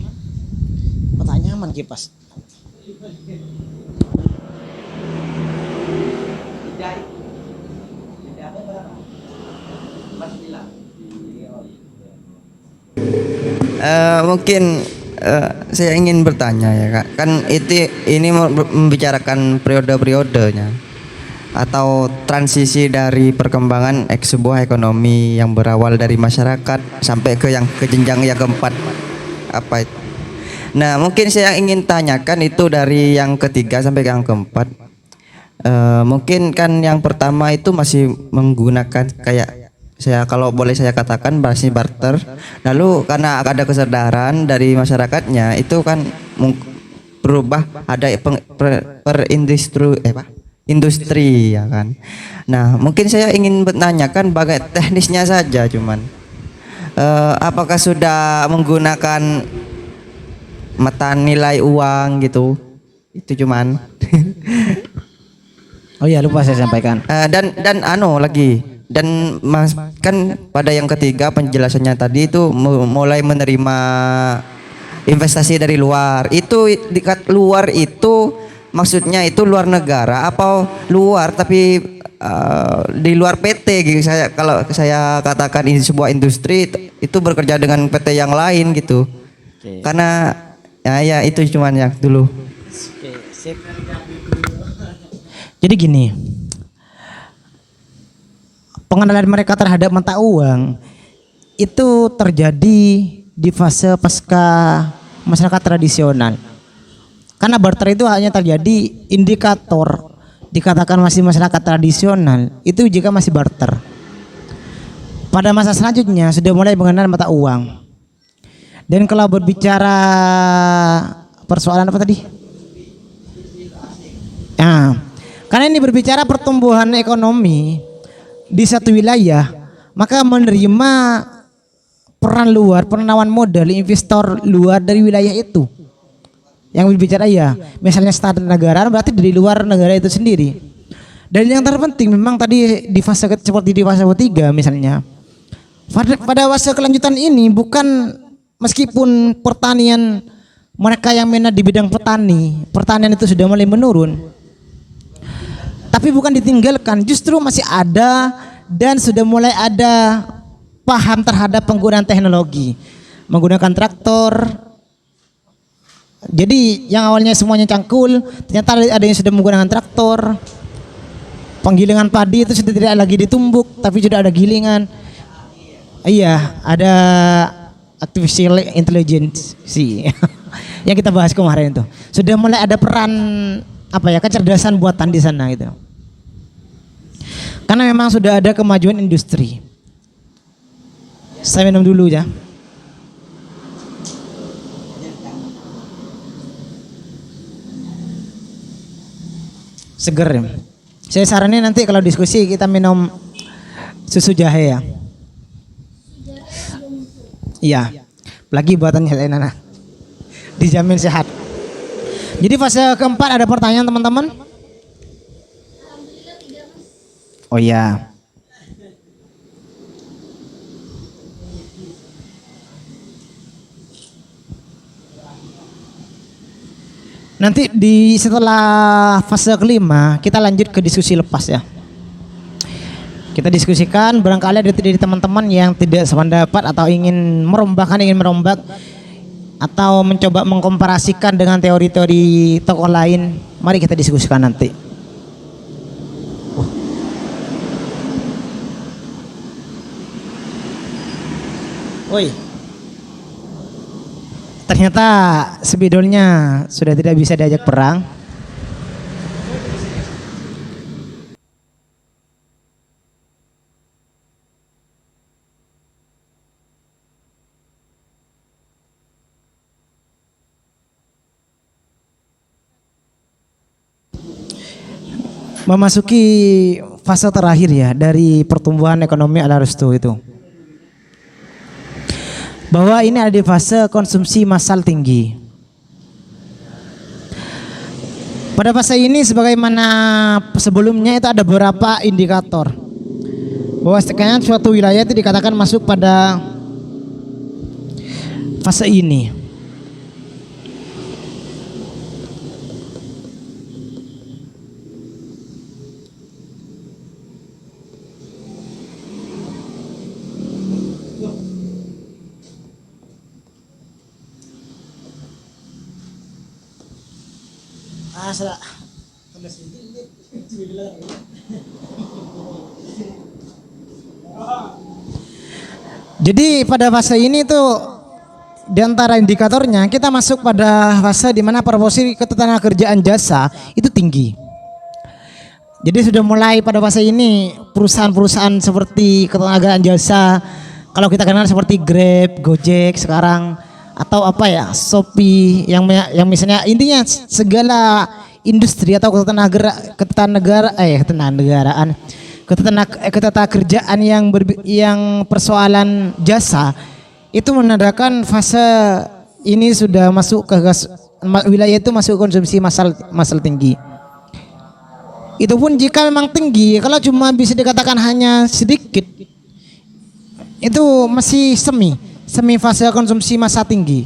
Pertanyaan aman kipas. Mungkin saya ingin bertanya ya Kak. Kan ini membicarakan periode-periodenya atau transisi dari perkembangan sebuah ekonomi yang berawal dari masyarakat sampai ke jenjang yang keempat. Apa itu? Nah, mungkin saya ingin tanyakan itu dari yang ketiga sampai yang keempat. Mungkin kan yang pertama itu masih menggunakan kayak kalau boleh saya katakan masih barter. Lalu karena ada kesadaran dari masyarakatnya itu kan berubah, ada industri ya kan. Nah, mungkin saya ingin menanyakan bagai teknisnya saja cuman. Apakah sudah menggunakan mata nilai uang gitu? Itu cuman. Oh iya, lupa saya sampaikan. Dan lagi. Dan Mas kan pada yang ketiga penjelasannya tadi itu mulai menerima investasi dari luar. Itu dekat luar itu maksudnya itu luar negara apa luar tapi di luar PT gitu. Kalau saya katakan ini sebuah industri itu bekerja dengan PT yang lain gitu. Okay. Karena ya itu cuman yang dulu. Okay, sip. Jadi gini. pengenalan mereka terhadap mata uang itu terjadi di fase pasca masyarakat tradisional. Karena barter itu hanya terjadi indikator dikatakan masih masyarakat tradisional itu jika masih barter. Pada masa selanjutnya sudah mulai mengenal mata uang. Dan kalau berbicara persoalan apa tadi? Nah, karena ini berbicara pertumbuhan ekonomi di satu wilayah, maka menerima peran luar, penanaman modal investor luar dari wilayah itu. Yang berbicara ya, misalnya standar negara berarti dari luar negara itu sendiri. Dan yang terpenting memang tadi di fase seperti di fase ketiga misalnya. Pada fase kelanjutan ini bukan meskipun pertanian mereka yang minat di bidang pertanian itu sudah mulai menurun. Tapi bukan ditinggalkan, justru masih ada dan sudah mulai ada paham terhadap penggunaan teknologi. Menggunakan traktor. Jadi yang awalnya semuanya cangkul, ternyata ada yang sudah menggunakan traktor. Penggilingan padi itu sudah tidak lagi ditumbuk, tapi sudah ada gilingan. Iya, ada artificial intelligence sih yang kita bahas kemarin itu. Sudah mulai ada peran kecerdasan buatan di sana gitu. Karena memang sudah ada kemajuan industri. Saya minum dulu ya. Seger ya. Saya saranin nanti kalau diskusi kita minum susu jahe ya. Iya. Lagi buatan Helena. Dijamin sehat. Jadi fase keempat ada pertanyaan teman-teman? Oh iya. Nanti setelah fase kelima kita lanjut ke diskusi lepas ya. Kita diskusikan barangkali ada dari teman-teman yang tidak sependapat atau ingin merombak atau mencoba mengkomparasikan dengan teori-teori tokoh lain. Mari kita diskusikan nanti. Woi. Ternyata spidolnya sudah tidak bisa diajak perang. Memasuki fase terakhir ya dari pertumbuhan ekonomi ala Aristo itu. Bahwa ini ada di fase konsumsi massal tinggi. Pada fase ini sebagaimana sebelumnya itu ada beberapa indikator bahwa sekiranya suatu wilayah itu dikatakan masuk pada fase ini. Jadi pada fase ini tuh di antara indikatornya kita masuk pada fase di mana proporsi ketenagakerjaan jasa itu tinggi. Jadi sudah mulai pada fase ini perusahaan-perusahaan seperti ketenagaan jasa, kalau kita kenal seperti Grab, Gojek sekarang, atau Shopee yang misalnya intinya segala industri atau ketenagakerjaan yang persoalan jasa itu menandakan fase ini sudah masuk ke wilayah itu masuk konsumsi massal tinggi. Itu pun jika memang tinggi, kalau cuma bisa dikatakan hanya sedikit, itu masih semi fase konsumsi massal tinggi.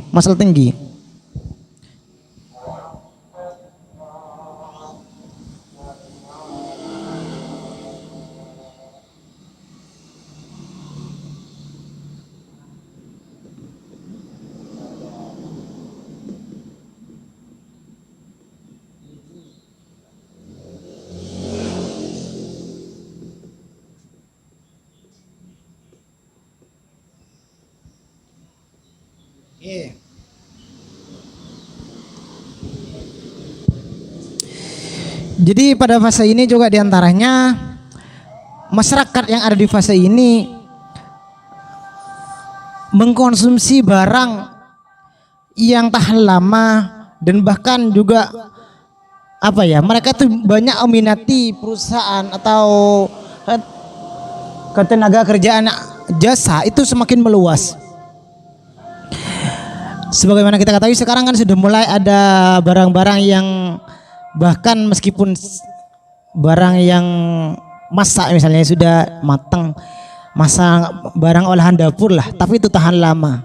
Jadi pada fase ini juga diantaranya masyarakat yang ada di fase ini mengkonsumsi barang yang tahan lama dan bahkan juga apa ya, mereka tuh banyak meminati perusahaan atau ketenaga kerjaan jasa itu semakin meluas. Sebagaimana kita ketahui sekarang kan sudah mulai ada barang-barang yang bahkan meskipun barang yang masak misalnya sudah matang, masa barang olahan dapur lah, tapi itu tahan lama.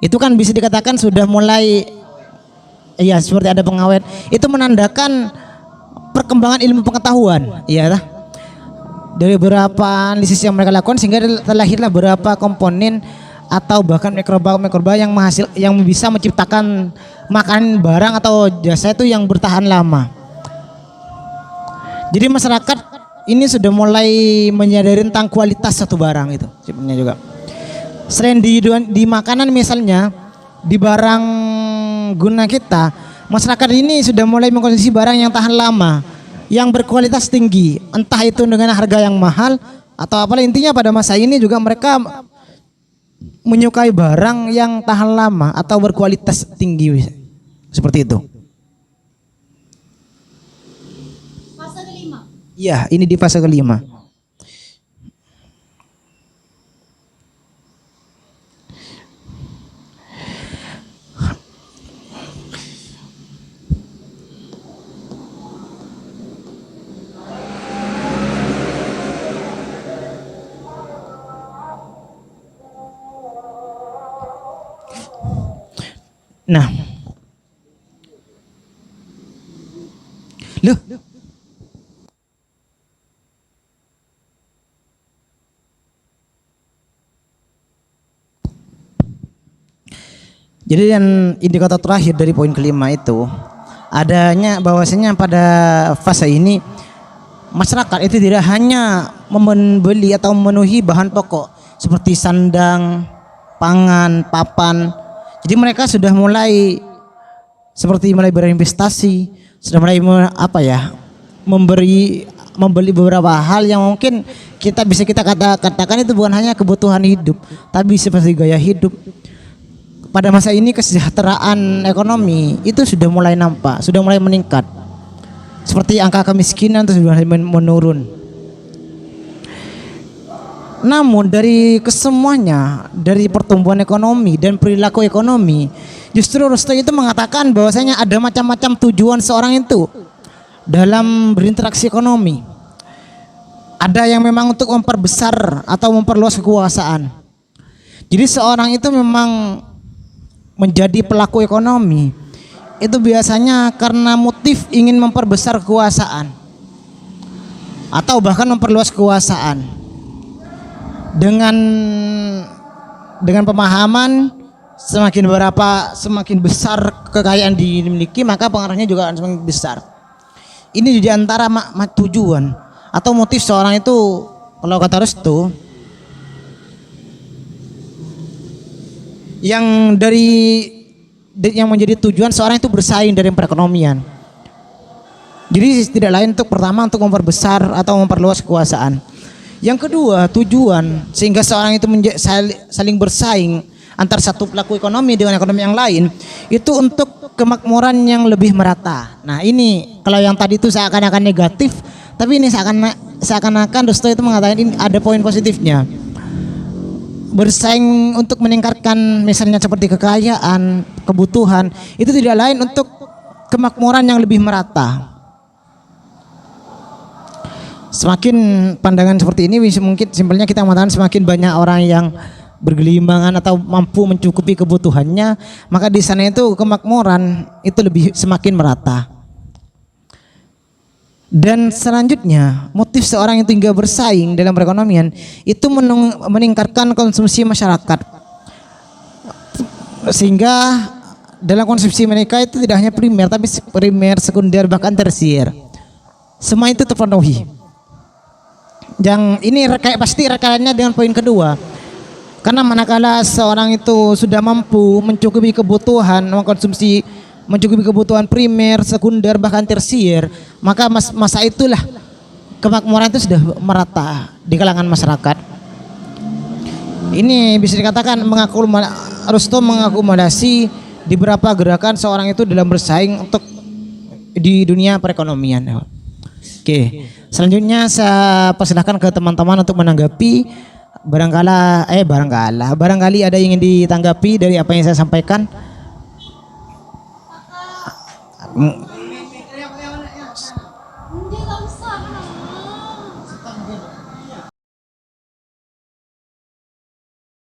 Itu kan bisa dikatakan sudah mulai ya seperti ada pengawet. Itu menandakan perkembangan ilmu pengetahuan, ya lah. Dari beberapa analisis yang mereka lakukan sehingga terlahirlah beberapa komponen atau bahkan mikroba yang bisa menciptakan makanan barang atau jasa itu yang bertahan lama. Jadi masyarakat ini sudah mulai menyadari tentang kualitas satu barang itu sebenarnya juga. Selain di makanan misalnya, di barang guna kita, masyarakat ini sudah mulai mengkonsumsi barang yang tahan lama, yang berkualitas tinggi, entah itu dengan harga yang mahal atau apalah, intinya pada masa ini juga mereka menyukai barang yang tahan lama atau berkualitas tinggi seperti itu. Fase kelima. Iya, ini di fase kelima. Nah, loh, jadi dan indikator terakhir dari poin kelima itu adanya bahwasanya pada fase ini masyarakat itu tidak hanya membeli atau memenuhi bahan pokok seperti sandang, pangan, papan. Jadi mereka sudah mulai berinvestasi, sudah mulai membeli beberapa hal yang mungkin kita katakan itu bukan hanya kebutuhan hidup, tapi seperti gaya hidup. Pada masa ini kesejahteraan ekonomi itu sudah mulai nampak, sudah mulai meningkat. Seperti angka kemiskinan itu sudah menurun. Namun dari kesemuanya, dari pertumbuhan ekonomi dan perilaku ekonomi, justru Rostoy itu mengatakan bahwasanya ada macam-macam tujuan seorang itu dalam berinteraksi ekonomi. Ada yang memang untuk memperbesar atau memperluas kekuasaan. Jadi seorang itu memang menjadi pelaku ekonomi itu biasanya karena motif ingin memperbesar kekuasaan atau bahkan memperluas kekuasaan. Dengan pemahaman semakin besar kekayaan dimiliki, maka pengaruhnya juga akan semakin besar. Ini di antara tujuan atau motif seorang itu, kalau kata Restu, yang menjadi tujuan seorang itu bersaing dari perekonomian. Jadi tidak lain pertama untuk memperbesar atau memperluas kekuasaan. Yang kedua, tujuan sehingga seorang itu saling bersaing antar satu pelaku ekonomi dengan ekonomi yang lain itu untuk kemakmuran yang lebih merata. Nah ini kalau yang tadi itu seakan-akan negatif, tapi ini seakan-akan Dosto itu mengatakan ini ada poin positifnya. Bersaing untuk meningkatkan misalnya seperti kekayaan, kebutuhan, itu tidak lain untuk kemakmuran yang lebih merata. Semakin pandangan seperti ini mungkin simpelnya kita mengatakan semakin banyak orang yang bergelimbangan atau mampu mencukupi kebutuhannya, maka di sana itu kemakmuran itu semakin merata. Dan selanjutnya motif seorang itu hingga bersaing dalam perekonomian itu meningkatkan konsumsi masyarakat, sehingga dalam konsumsi mereka itu tidak hanya primer tapi primer, sekunder, bahkan tersier, semua itu terpenuhi. Yang ini pasti rekannya dengan poin kedua. Karena manakala seorang itu sudah mampu mencukupi kebutuhan, mengkonsumsi mencukupi kebutuhan primer, sekunder, bahkan tersier, maka masa itulah kemakmuran itu sudah merata di kalangan masyarakat. Ini bisa dikatakan Rusto mengakumulasi di beberapa gerakan seorang itu dalam bersaing untuk di dunia perekonomian. Oke, selanjutnya saya persilahkan ke teman-teman untuk menanggapi. Barangkali ada yang ingin ditanggapi dari apa yang saya sampaikan.